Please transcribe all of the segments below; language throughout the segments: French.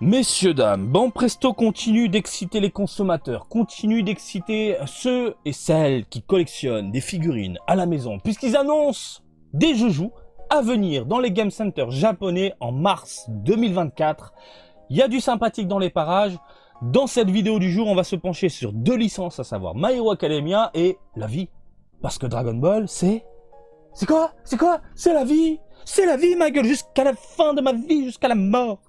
Messieurs, dames, Banpresto continue d'exciter les consommateurs, continue d'exciter ceux et celles qui collectionnent des figurines à la maison, puisqu'ils annoncent des joujoux à venir dans les game centers japonais en mars 2024. Il y a du sympathique dans les parages. Dans cette vidéo du jour, on va se pencher sur deux licences, à savoir My Hero Academia et la vie. Parce que Dragon Ball, c'est quoi? C'est la vie! C'est la vie, ma gueule, jusqu'à la fin de ma vie, jusqu'à la mort!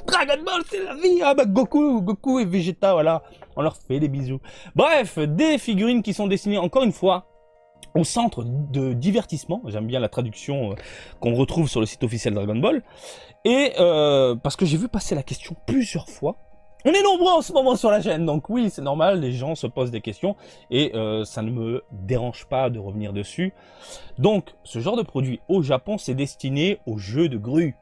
Dragon Ball, c'est la vie! Ah bah Goku et Vegeta, voilà, on leur fait des bisous. Bref, des figurines qui sont destinées, encore une fois, au centre de divertissement. J'aime bien la traduction qu'on retrouve sur le site officiel Dragon Ball. Et parce que j'ai vu passer la question plusieurs fois. On est nombreux en ce moment sur la chaîne, donc oui, c'est normal, les gens se posent des questions, et ça ne me dérange pas de revenir dessus. Donc, ce genre de produit au Japon, c'est destiné aux jeux de grue.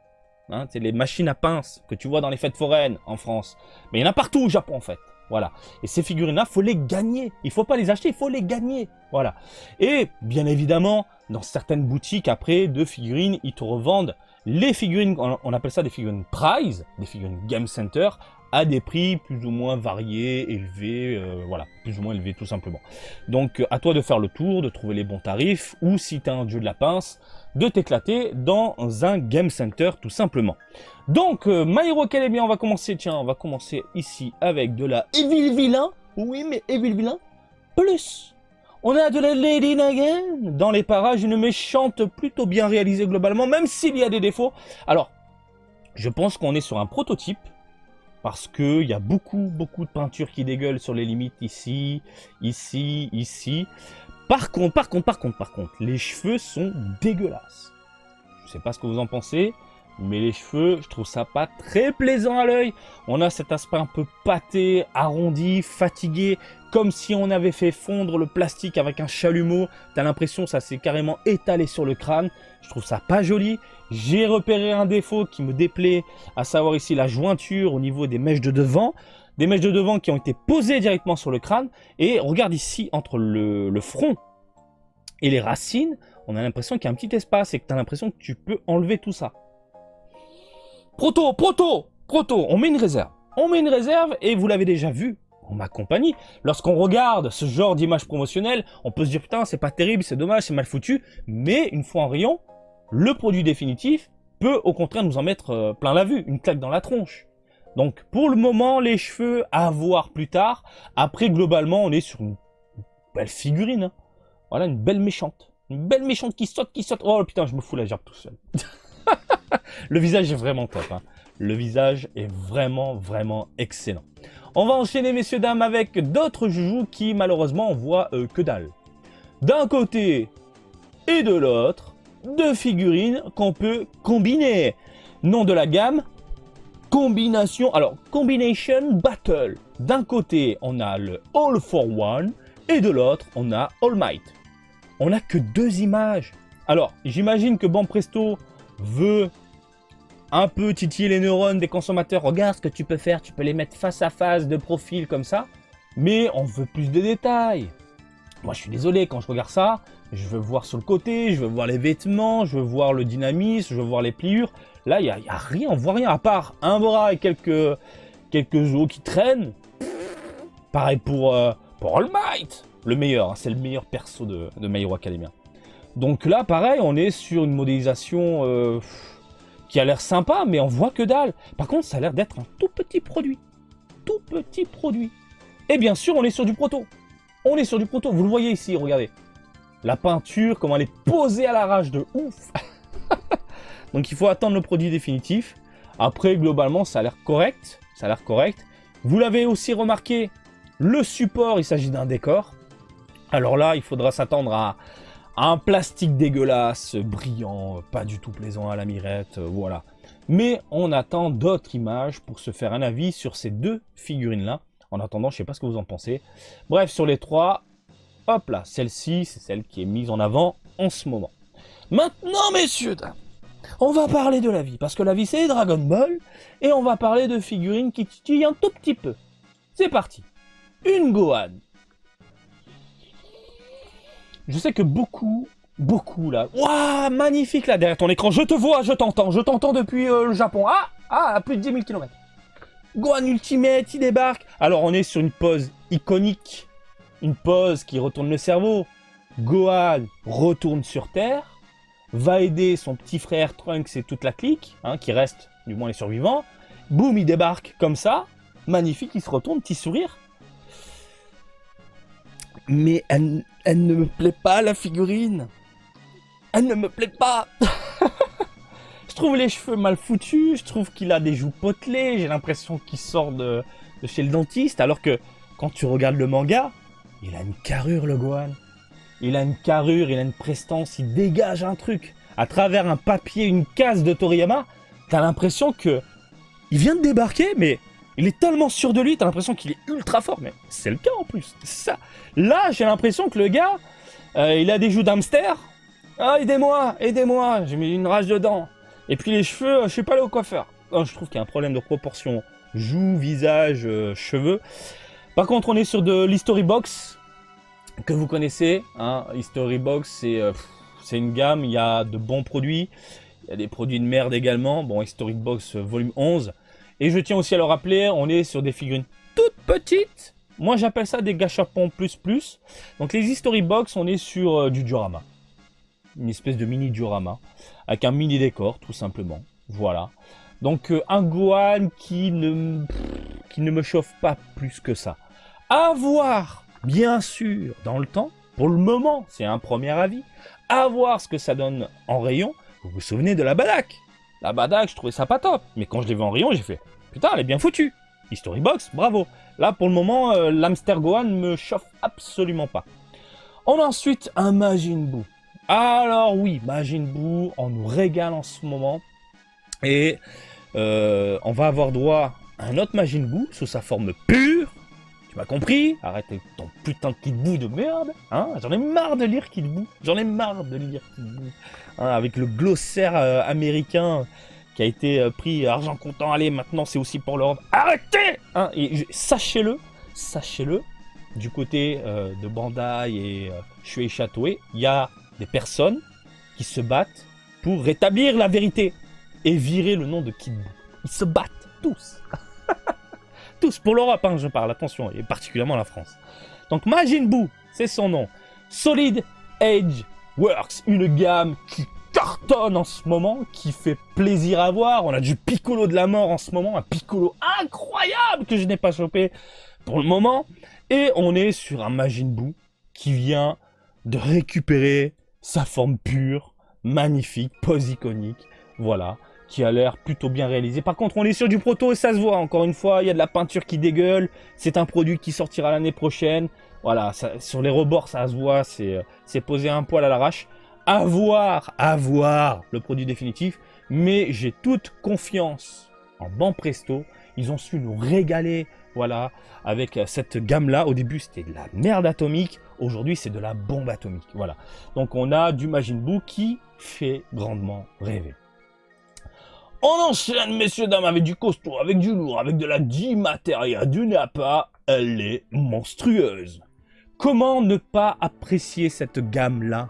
Hein, c'est les machines à pince que tu vois dans les fêtes foraines en France. Mais il y en a partout au Japon, en fait. Voilà. Et ces figurines-là, il faut les gagner. Il ne faut pas les acheter, il faut les gagner. Voilà. Et bien évidemment, dans certaines boutiques, après, de figurines, ils te revendent les figurines, on appelle ça des figurines prize, des figurines game center, à des prix plus ou moins variés, élevés, voilà, plus ou moins élevés tout simplement. Donc à toi de faire le tour, de trouver les bons tarifs, ou si tu as un dieu de la pince, de t'éclater dans un game center tout simplement. Donc My Hero Academia, on va commencer ici avec de la Evil Villain, oui mais Evil Villain, plus. On a de la Lady Nagin dans les parages, une méchante plutôt bien réalisée globalement, même s'il y a des défauts. Alors, je pense qu'on est sur un prototype, parce qu'il y a beaucoup de peinture qui dégueule sur les limites ici, ici. Par contre, les cheveux sont dégueulasses. Je sais pas ce que vous en pensez, mais les cheveux, je trouve ça pas très plaisant à l'œil. On a cet aspect un peu pâté, arrondi, fatigué, comme si on avait fait fondre le plastique avec un chalumeau. T'as l'impression que ça s'est carrément étalé sur le crâne. Je trouve ça pas joli. J'ai repéré un défaut qui me déplaît, à savoir ici la jointure au niveau des mèches de devant. Des mèches de devant qui ont été posées directement sur le crâne. Et regarde ici, entre le front et les racines, on a l'impression qu'il y a un petit espace et que tu as l'impression que tu peux enlever tout ça. Proto, on met une réserve. On met une réserve et vous l'avez déjà vu en ma compagnie. Lorsqu'on regarde ce genre d'image promotionnelle, on peut se dire putain c'est pas terrible, c'est dommage, c'est mal foutu. Mais une fois en rayon, le produit définitif peut au contraire nous en mettre plein la vue, une claque dans la tronche. Donc pour le moment, les cheveux à voir plus tard. Après globalement, on est sur une belle figurine. Hein. Voilà, une belle méchante. Une belle méchante qui saute. Oh putain, je me fous la gerbe tout seul. Le visage est vraiment top. Hein. Le visage est vraiment excellent. On va enchaîner, messieurs, dames, avec d'autres joujoux qui, malheureusement, on voit que dalle. D'un côté et de l'autre, deux figurines qu'on peut combiner. Nom de la gamme, combination. Alors, Combination Battle. D'un côté, on a le All for One et de l'autre, on a All Might. On n'a que deux images. Alors, j'imagine que Banpresto veut un peu titiller les neurones des consommateurs. Regarde ce que tu peux faire, tu peux les mettre face à face, de profil comme ça. Mais on veut plus de détails. Moi, je suis désolé, quand je regarde ça, je veux voir sur le côté, je veux voir les vêtements, je veux voir le dynamisme, je veux voir les pliures. Là, il n'y a rien, on voit rien, à part un bras et quelques os qui traînent. Pareil pour All Might, le meilleur, hein, c'est le meilleur perso de My Hero Academia. Donc là, pareil, on est sur une modélisation qui a l'air sympa, mais on voit que dalle. Par contre, ça a l'air d'être un tout petit produit. Tout petit produit. Et bien sûr, on est sur du proto. On est sur du proto, vous le voyez ici, regardez. La peinture, comment elle est posée à l'arrache de ouf. Donc il faut attendre le produit définitif. Après, globalement, ça a l'air correct. Vous l'avez aussi remarqué, le support, il s'agit d'un décor. Alors là, il faudra s'attendre à un plastique dégueulasse, brillant, pas du tout plaisant à la mirette, voilà. Mais on attend d'autres images pour se faire un avis sur ces deux figurines-là. En attendant, je sais pas ce que vous en pensez. Bref, sur les trois, hop là, celle-ci, c'est celle qui est mise en avant en ce moment. Maintenant, messieurs, dames, on va parler de la vie, parce que la vie c'est Dragon Ball, et on va parler de figurines qui titillent un tout petit peu. C'est parti. Une Gohan. Je sais que beaucoup beaucoup là. Waouh, magnifique là derrière ton écran. Je te vois, je t'entends depuis le Japon. À plus de 10 000 km. Gohan Ultimate, il débarque. Alors on est sur une pose iconique, une pose qui retourne le cerveau. Gohan retourne sur Terre, va aider son petit frère Trunks et toute la clique, hein, qui reste, du moins les survivants. Boum, il débarque comme ça. Magnifique, il se retourne, petit sourire. Mais elle ne me plaît pas, la figurine. Elle ne me plaît pas. Je trouve les cheveux mal foutus, je trouve qu'il a des joues potelées, j'ai l'impression qu'il sort de chez le dentiste, alors que quand tu regardes le manga, il a une carrure, le Gohan. Il a une carrure, il a une prestance, il dégage un truc. À travers un papier, une case de Toriyama, t'as l'impression que il vient de débarquer, mais il est tellement sûr de lui, t'as l'impression qu'il est ultra fort. Mais c'est le cas en plus, c'est ça. Là, j'ai l'impression que le gars, il a des joues d'hamster. Ah, aidez-moi, j'ai mis une rage dedans. Et puis les cheveux, je sais pas aller au coiffeur. Oh, je trouve qu'il y a un problème de proportion. Joues, visage, cheveux. Par contre, on est sur de l'History Box, que vous connaissez. Hein. History Box, c'est une gamme, il y a de bons produits. Il y a des produits de merde également. Bon, History Box volume 11. Et je tiens aussi à le rappeler, on est sur des figurines toutes petites. Moi, j'appelle ça des gâchapons plus plus. Donc les History Box, on est sur du diorama. Une espèce de mini diorama. Avec un mini décor, tout simplement. Voilà. Donc un Gohan qui ne me chauffe pas plus que ça. À voir, bien sûr, dans le temps. Pour le moment, c'est un premier avis. À voir ce que ça donne en rayon. Vous vous souvenez de la Badak? La Badak, je trouvais ça pas top. Mais quand je l'ai vu en rayon, j'ai fait putain, elle est bien foutue. History Box, bravo. Là, pour le moment, l'hamster Gohan me chauffe absolument pas. On a ensuite un Majin Buu. Alors oui, Majin Buu, on nous régale en ce moment. Et on va avoir droit à un autre Majin Buu sous sa forme pure. Tu m'as compris? Arrête avec ton putain de Kid Buu de merde. Hein, j'en ai marre de lire Kid Buu. Hein, avec le glossaire américain qui a été pris argent comptant. Allez, maintenant c'est aussi pour l'ordre. Arrêtez, hein, et sachez-le, du côté de Bandai et Shueisha Toei, il y a des personnes qui se battent pour rétablir la vérité et virer le nom de Kid Buu. Ils se battent tous. Tous pour l'Europe, hein, je parle, attention, et particulièrement la France. Donc Majin Buu, c'est son nom. Solid Edge Works, une gamme qui cartonne en ce moment, qui fait plaisir à voir. On a du Piccolo de la mort en ce moment, un Piccolo incroyable que je n'ai pas chopé pour le moment. Et on est sur un Majin Buu qui vient de récupérer sa forme pure, magnifique, pose iconique, voilà, qui a l'air plutôt bien réalisé. Par contre, on est sur du proto et ça se voit, encore une fois, il y a de la peinture qui dégueule, c'est un produit qui sortira l'année prochaine, voilà, ça, sur les rebords, ça se voit, c'est posé un poil à l'arrache. À voir le produit définitif, mais j'ai toute confiance en Banpresto, ils ont su nous régaler, voilà, avec cette gamme-là. Au début, c'était de la merde atomique, aujourd'hui, c'est de la bombe atomique, voilà. Donc, on a du Majin Buu qui fait grandement rêver. On enchaîne, messieurs, dames, avec du costaud, avec du lourd, avec de la G-Materia, du Nappa. Elle est monstrueuse. Comment ne pas apprécier cette gamme-là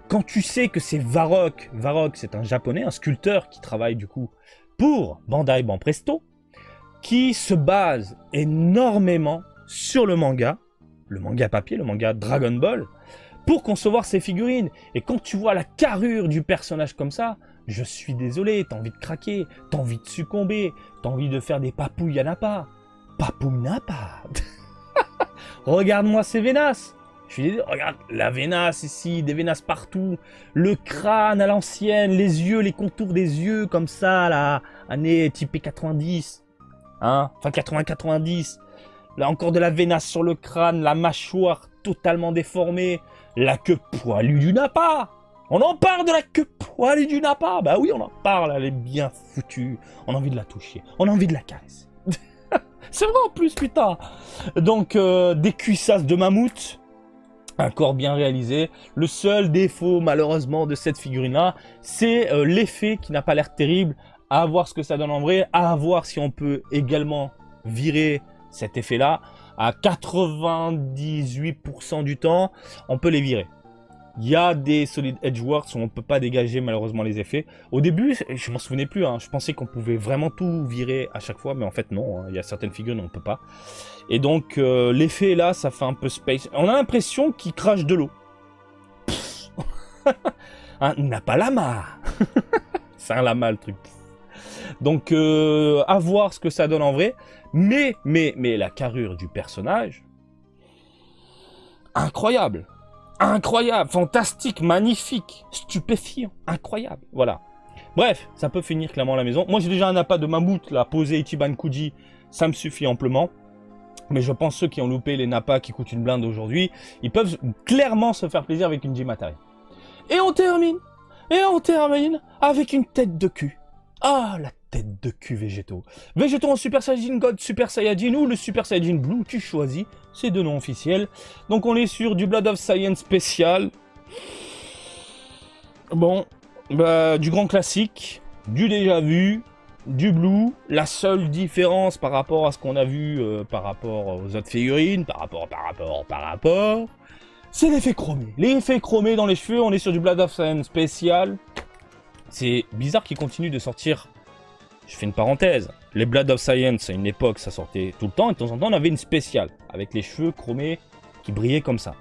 quand tu sais que c'est Varrock. Varrock, c'est un japonais, un sculpteur qui travaille du coup pour Bandai Banpresto, qui se base énormément sur le manga papier, le manga Dragon Ball, pour concevoir ses figurines. Et quand tu vois la carrure du personnage comme ça, je suis désolé, t'as envie de craquer, t'as envie de succomber, t'as envie de faire des papouilles à Nappa. Papouille Nappa. Regarde-moi ces vénasses. Je suis désolé, regarde la vénasse ici, des vénasses partout, le crâne à l'ancienne, les yeux, les contours des yeux comme ça, là, année typée 90, hein, enfin 80-90. Là encore de la vénasse sur le crâne, la mâchoire totalement déformée, la queue poilue du Nappa. On en parle de la queue poilue du Nappa. Bah oui, on en parle, elle est bien foutue. On a envie de la toucher, on a envie de la caresser. C'est vrai en plus, putain. Donc, des cuissasses de mammouth, un corps bien réalisé. Le seul défaut, malheureusement, de cette figurine-là, c'est l'effet qui n'a pas l'air terrible. À voir ce que ça donne en vrai, à voir si on peut également virer cet effet-là. À 98% du temps, on peut les virer. Il y a des Solid Edgeworks où on ne peut pas dégager malheureusement les effets. Au début, je m'en souvenais plus, hein. Je pensais qu'on pouvait vraiment tout virer à chaque fois, mais en fait non, hein. Il y a certaines figurines où on ne peut pas. Et donc l'effet là, ça fait un peu space. On a l'impression qu'il crache de l'eau. Hein, il n'a pas lama. C'est un lama le truc. Donc à voir ce que ça donne en vrai. Mais la carrure du personnage, incroyable. Incroyable, fantastique, magnifique, stupéfiant, incroyable, voilà. Bref, ça peut finir clairement à la maison. Moi j'ai déjà un appât de mammouth là, posé Ichiban Kuji, ça me suffit amplement. Mais je pense ceux qui ont loupé les nappas qui coûtent une blinde aujourd'hui, ils peuvent clairement se faire plaisir avec une Jimatari. Et on termine avec une tête de cul. Ah, la tête de cul végétaux. Végétaux en Super Saiyajin God, Super Saiyajin ou le Super Saiyajin Blue, tu choisis. C'est deux noms officiels. Donc on est sur du Blood of Science spécial. Bon, bah, du grand classique, du déjà vu, du Blue. La seule différence par rapport à ce qu'on a vu, par rapport aux autres figurines, par rapport, c'est l'effet chromé. L'effet chromé dans les cheveux, on est sur du Blood of Science spécial. C'est bizarre qu'ils continuent de sortir. Je fais une parenthèse. Les Blood of Science, à une époque, ça sortait tout le temps. Et de temps en temps, on avait une spéciale. Avec les cheveux chromés qui brillaient comme ça.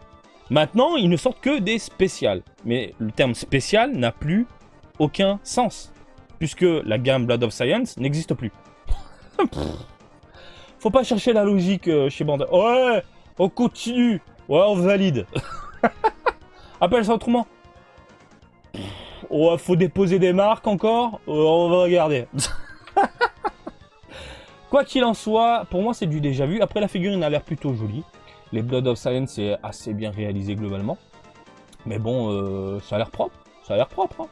Maintenant, ils ne sortent que des spéciales. Mais le terme spécial n'a plus aucun sens. Puisque la gamme Blood of Science n'existe plus. Faut pas chercher la logique chez Bandai. Ouais, on continue. Ouais, on valide. Appelle ça autrement. Oh, faut déposer des marques encore. On va regarder. Quoi qu'il en soit, pour moi c'est du déjà vu. Après la figurine a l'air plutôt jolie. Les Blood of Science c'est assez bien réalisé globalement. Mais bon, ça a l'air propre. Ça a l'air propre. Hein.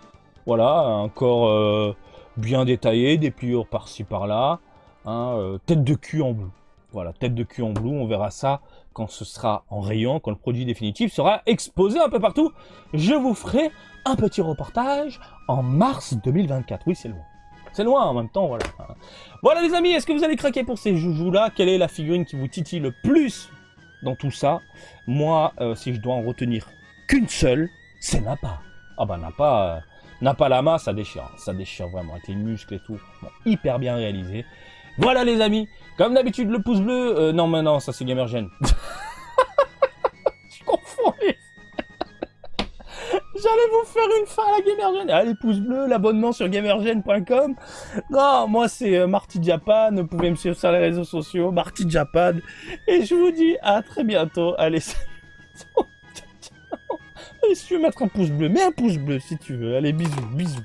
Voilà, un corps bien détaillé, des pliures par-ci par-là. Hein, tête de cul en bleu. Voilà, tête de cul en bleu. On verra ça quand ce sera en rayon, quand le produit définitif sera exposé un peu partout. Je vous ferai un petit reportage en mars 2024. Oui, c'est loin. C'est loin en même temps, voilà. Voilà les amis, est-ce que vous allez craquer pour ces joujoux-là? Quelle est la figurine qui vous titille le plus dans tout ça? Moi, si je dois en retenir qu'une seule, c'est Nappa. Ah bah Nappa Lama, ça déchire vraiment, avec les muscles et tout. Bon, hyper bien réalisé. Voilà les amis, comme d'habitude le pouce bleu, non mais non, ça c'est Gamergen. Je confonds les... J'allais vous faire une fin à la Gamergen. Allez, pouce bleu, l'abonnement sur gamergen.com. Non, moi c'est Marty Japan. Vous pouvez me suivre sur les réseaux sociaux, Marty Japan. Et je vous dis à très bientôt. Allez, salut. Et si tu veux mettre un pouce bleu, mets un pouce bleu si tu veux. Allez, bisous.